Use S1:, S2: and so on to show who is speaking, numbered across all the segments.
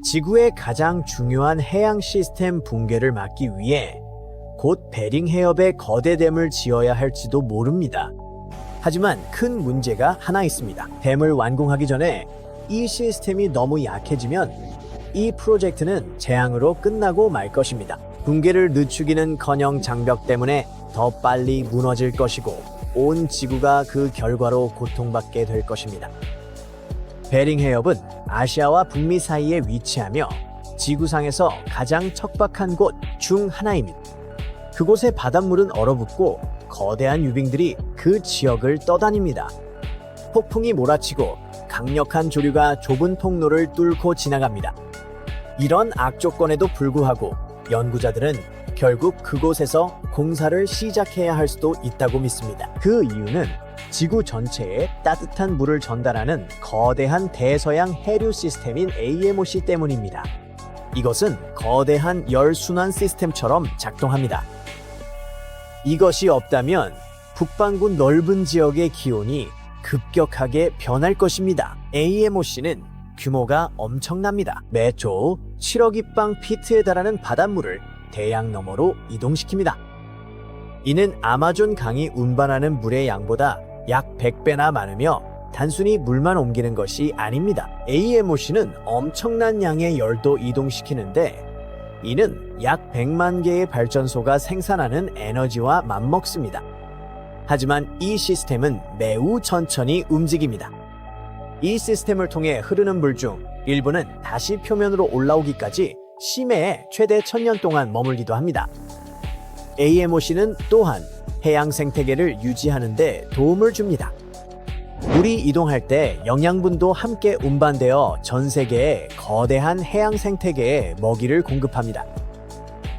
S1: 지구의 가장 중요한 해양 시스템 붕괴를 막기 위해 곧 베링 해협에 거대 댐을 지어야 할지도 모릅니다. 하지만 큰 문제가 하나 있습니다. 댐을 완공하기 전에 이 시스템이 너무 약해지면 이 프로젝트는 재앙으로 끝나고 말 것입니다. 붕괴를 늦추기는커녕 장벽 때문에 더 빨리 무너질 것이고 온 지구가 그 결과로 고통받게 될 것입니다. 베링 해협은 아시아와 북미 사이에 위치하며 지구상에서 가장 척박한 곳 중 하나입니다. 그곳의 바닷물은 얼어붙고 거대한 유빙들이 그 지역을 떠다닙니다. 폭풍이 몰아치고 강력한 조류가 좁은 통로를 뚫고 지나갑니다. 이런 악조건에도 불구하고 연구자들은 결국 그곳에서 공사를 시작해야 할 수도 있다고 믿습니다. 그 이유는 지구 전체에 따뜻한 물을 전달하는 거대한 대서양 해류 시스템인 AMOC 때문입니다. 이것은 거대한 열순환 시스템처럼 작동합니다. 이것이 없다면 북반구 넓은 지역의 기온이 급격하게 변할 것입니다. AMOC는 규모가 엄청납니다. 매초 7억 입방 피트에 달하는 바닷물을 대양 너머로 이동시킵니다. 이는 아마존 강이 운반하는 물의 양보다 약 100배나 많으며 단순히 물만 옮기는 것이 아닙니다. AMOC는 엄청난 양의 열도 이동시키는데 이는 약 100만 개의 발전소가 생산하는 에너지와 맞먹습니다. 하지만 이 시스템은 매우 천천히 움직입니다. 이 시스템을 통해 흐르는 물 중 일부는 다시 표면으로 올라오기까지 심해에 최대 1000년 동안 머물기도 합니다. AMOC는 또한 해양 생태계를 유지하는 데 도움을 줍니다. 물이 이동할 때 영양분도 함께 운반되어 전 세계의 거대한 해양 생태계에 먹이를 공급합니다.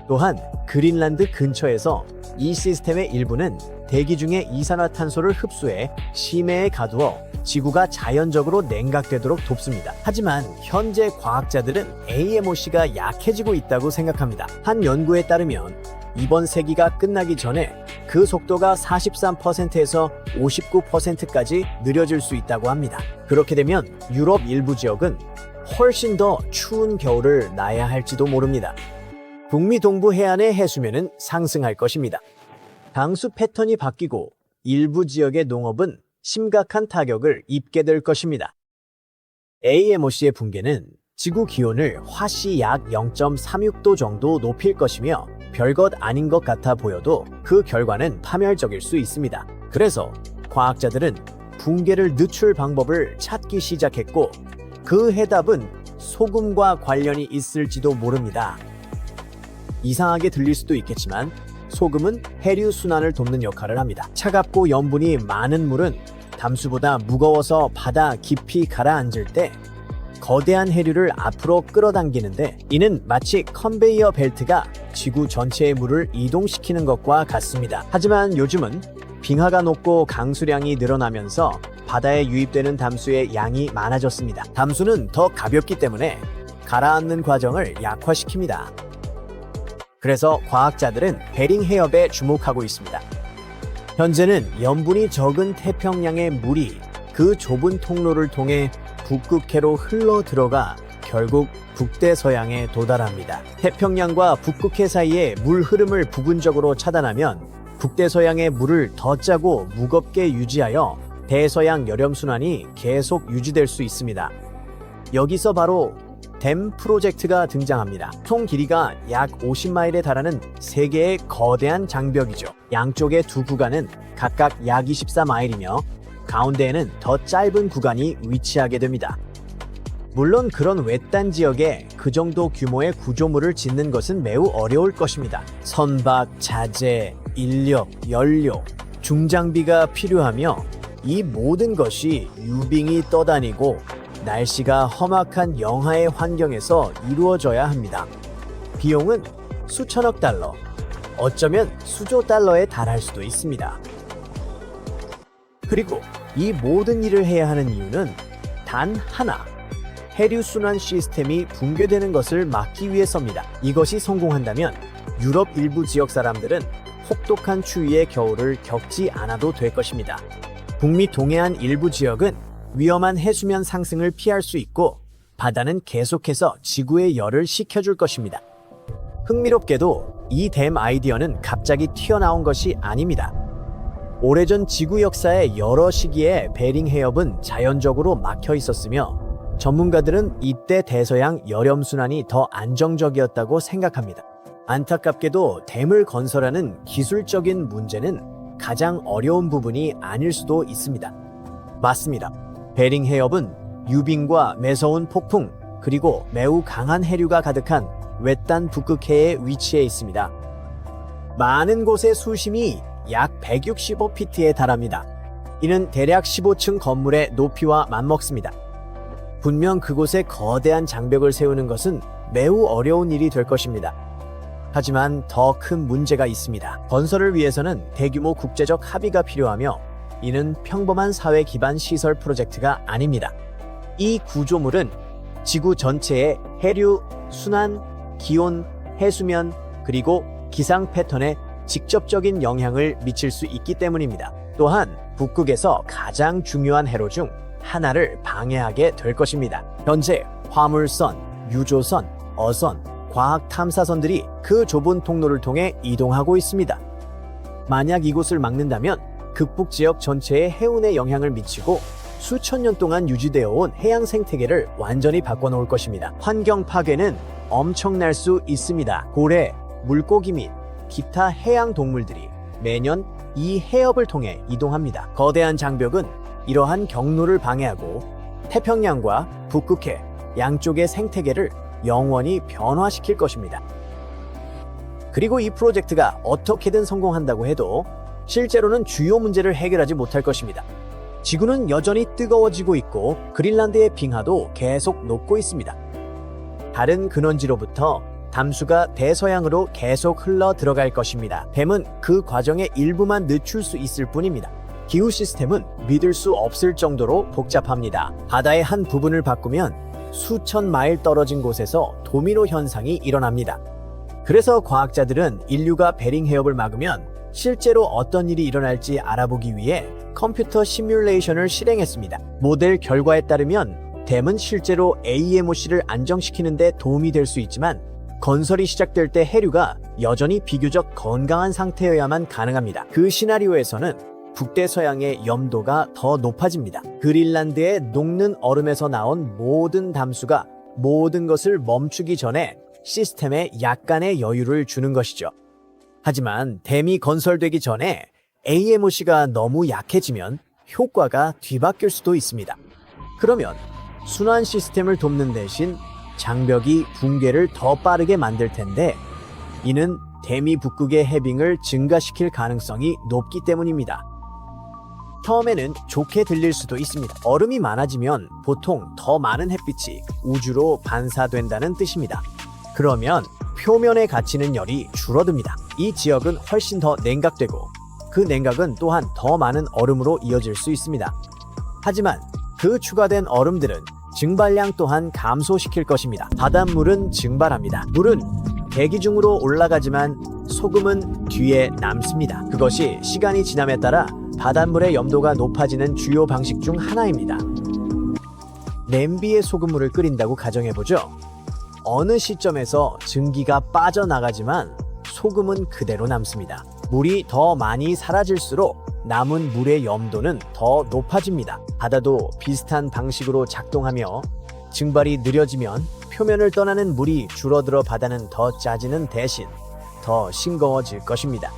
S1: 또한 그린란드 근처에서 이 시스템의 일부는 대기 중에 이산화탄소를 흡수해 심해에 가두어 지구가 자연적으로 냉각되도록 돕습니다. 하지만 현재 과학자들은 AMOC가 약해지고 있다고 생각합니다. 한 연구에 따르면 이번 세기가 끝나기 전에 그 속도가 43%에서 59%까지 느려질 수 있다고 합니다. 그렇게 되면 유럽 일부 지역은 훨씬 더 추운 겨울을 나야 할지도 모릅니다. 북미 동부 해안의 해수면은 상승할 것입니다. 강수 패턴이 바뀌고 일부 지역의 농업은 심각한 타격을 입게 될 것입니다. AMOC의 붕괴는 지구 기온을 화씨 약 0.36도 정도 높일 것이며 별것 아닌 것 같아 보여도 그 결과는 파멸적일 수 있습니다. 그래서 과학자들은 붕괴를 늦출 방법을 찾기 시작했고 그 해답은 소금과 관련이 있을지도 모릅니다. 이상하게 들릴 수도 있겠지만 소금은 해류 순환을 돕는 역할을 합니다. 차갑고 염분이 많은 물은 담수보다 무거워서 바다 깊이 가라앉을 때 거대한 해류를 앞으로 끌어당기는데 이는 마치 컨베이어 벨트가 지구 전체의 물을 이동시키는 것과 같습니다. 하지만 요즘은 빙하가 녹고 강수량이 늘어나면서 바다에 유입되는 담수의 양이 많아졌습니다. 담수는 더 가볍기 때문에 가라앉는 과정을 약화시킵니다. 그래서 과학자들은 베링 해협에 주목하고 있습니다. 현재는 염분이 적은 태평양의 물이 그 좁은 통로를 통해 북극해로 흘러 들어가 결국 북대서양에 도달합니다. 태평양과 북극해 사이의 물 흐름을 부분적으로 차단하면 북대서양의 물을 더 짜고 무겁게 유지하여 대서양 여름순환이 계속 유지될 수 있습니다. 여기서 바로 댐 프로젝트가 등장합니다. 총 길이가 약 50마일에 달하는 3개의 거대한 장벽이죠. 양쪽의 두 구간은 각각 약 24마일이며 가운데에는 더 짧은 구간이 위치하게 됩니다. 물론 그런 외딴 지역에 그 정도 규모의 구조물을 짓는 것은 매우 어려울 것입니다. 선박, 자재, 인력, 연료, 중장비가 필요하며 이 모든 것이 유빙이 떠다니고 날씨가 험악한 영하의 환경에서 이루어져야 합니다. 비용은 수천억 달러, 어쩌면 수조 달러에 달할 수도 있습니다. 그리고 이 모든 일을 해야 하는 이유는 단 하나, 해류순환 시스템이 붕괴되는 것을 막기 위해서입니다. 이것이 성공한다면 유럽 일부 지역 사람들은 혹독한 추위의 겨울을 겪지 않아도 될 것입니다. 북미 동해안 일부 지역은 위험한 해수면 상승을 피할 수 있고 바다는 계속해서 지구의 열을 식혀줄 것입니다. 흥미롭게도 이 댐 아이디어는 갑자기 튀어나온 것이 아닙니다. 오래전 지구 역사의 여러 시기에 베링 해협은 자연적으로 막혀 있었으며 전문가들은 이때 대서양 여렴순환이 더 안정적이었다고 생각합니다. 안타깝게도 댐을 건설하는 기술적인 문제는 가장 어려운 부분이 아닐 수도 있습니다. 맞습니다. 베링 해협은 유빙과 매서운 폭풍, 그리고 매우 강한 해류가 가득한 외딴 북극해에 위치해 있습니다. 많은 곳의 수심이 약 165피트에 달합니다. 이는 대략 15층 건물의 높이와 맞먹습니다. 분명 그곳에 거대한 장벽을 세우는 것은 매우 어려운 일이 될 것입니다. 하지만 더 큰 문제가 있습니다. 건설을 위해서는 대규모 국제적 합의가 필요하며 이는 평범한 사회 기반 시설 프로젝트가 아닙니다. 이 구조물은 지구 전체의 해류, 순환, 기온, 해수면, 그리고 기상 패턴에 직접적인 영향을 미칠 수 있기 때문입니다. 또한 북극에서 가장 중요한 해로 중 하나를 방해하게 될 것입니다. 현재 화물선, 유조선, 어선, 과학 탐사선들이 그 좁은 통로를 통해 이동하고 있습니다. 만약 이곳을 막는다면 극북 지역 전체에 해운에 영향을 미치고 수천 년 동안 유지되어 온 해양 생태계를 완전히 바꿔놓을 것입니다. 환경 파괴는 엄청날 수 있습니다. 고래, 물고기 및 기타 해양 동물들이 매년 이 해협을 통해 이동합니다. 거대한 장벽은 이러한 경로를 방해하고 태평양과 북극해 양쪽의 생태계를 영원히 변화시킬 것입니다. 그리고 이 프로젝트가 어떻게든 성공한다고 해도 실제로는 주요 문제를 해결하지 못할 것입니다. 지구는 여전히 뜨거워지고 있고 그린란드의 빙하도 계속 녹고 있습니다. 다른 근원지로부터 담수가 대서양으로 계속 흘러 들어갈 것입니다. 댐은 그 과정의 일부만 늦출 수 있을 뿐입니다. 기후 시스템은 믿을 수 없을 정도로 복잡합니다. 바다의 한 부분을 바꾸면 수천 마일 떨어진 곳에서 도미노 현상이 일어납니다. 그래서 과학자들은 인류가 베링 해협을 막으면 실제로 어떤 일이 일어날지 알아보기 위해 컴퓨터 시뮬레이션을 실행했습니다. 모델 결과에 따르면 댐은 실제로 AMOC를 안정시키는 데 도움이 될 수 있지만 건설이 시작될 때 해류가 여전히 비교적 건강한 상태여야만 가능합니다. 그 시나리오에서는 북대서양의 염도가 더 높아집니다. 그린란드의 녹는 얼음에서 나온 모든 담수가 모든 것을 멈추기 전에 시스템에 약간의 여유를 주는 것이죠. 하지만 댐이 건설되기 전에 AMOC가 너무 약해지면 효과가 뒤바뀔 수도 있습니다. 그러면 순환 시스템을 돕는 대신 장벽이 붕괴를 더 빠르게 만들 텐데 이는 댐이 북극의 해빙을 증가시킬 가능성이 높기 때문입니다. 처음에는 좋게 들릴 수도 있습니다. 얼음이 많아지면 보통 더 많은 햇빛이 우주로 반사된다는 뜻입니다. 그러면 표면에 갇히는 열이 줄어듭니다. 이 지역은 훨씬 더 냉각되고 그 냉각은 또한 더 많은 얼음으로 이어질 수 있습니다. 하지만 그 추가된 얼음들은 증발량 또한 감소시킬 것입니다. 바닷물은 증발합니다. 물은 대기 중으로 올라가지만 소금은 뒤에 남습니다. 그것이 시간이 지남에 따라 바닷물의 염도가 높아지는 주요 방식 중 하나입니다. 냄비에 소금물을 끓인다고 가정해보죠. 어느 시점에서 증기가 빠져나가지만 소금은 그대로 남습니다. 물이 더 많이 사라질수록 남은 물의 염도는 더 높아집니다. 바다도 비슷한 방식으로 작동하며 증발이 느려지면 표면을 떠나는 물이 줄어들어 바다는 더 짜지는 대신 더 싱거워질 것입니다.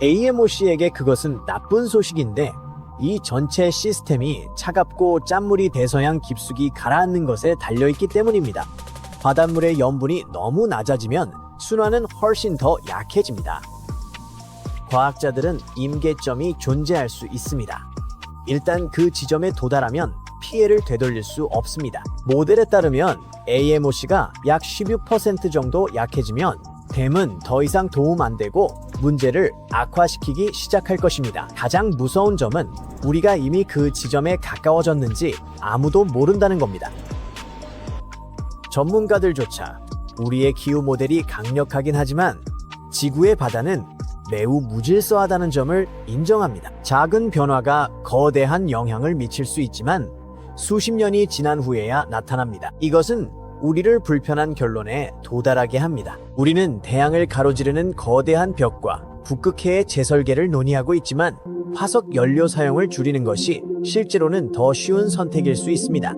S1: AMOC에게 그것은 나쁜 소식인데 이 전체 시스템이 차갑고 짠물이 대서양 깊숙이 가라앉는 것에 달려있기 때문입니다. 바닷물의 염분이 너무 낮아지면 순환은 훨씬 더 약해집니다. 과학자들은 임계점이 존재할 수 있습니다. 일단 그 지점에 도달하면 피해를 되돌릴 수 없습니다. 모델에 따르면 AMOC가 약 16% 정도 약해지면 댐은 더 이상 도움 안 되고 문제를 악화시키기 시작할 것입니다. 가장 무서운 점은 우리가 이미 그 지점에 가까워졌는지 아무도 모른다는 겁니다. 전문가들조차 우리의 기후 모델이 강력하긴 하지만 지구의 바다는 매우 무질서하다는 점을 인정합니다. 작은 변화가 거대한 영향을 미칠 수 있지만 수십 년이 지난 후에야 나타납니다. 이것은 우리를 불편한 결론에 도달하게 합니다. 우리는 태양을 가로지르는 거대한 벽과 북극해의 재설계를 논의하고 있지만 화석 연료 사용을 줄이는 것이 실제로는 더 쉬운 선택일 수 있습니다.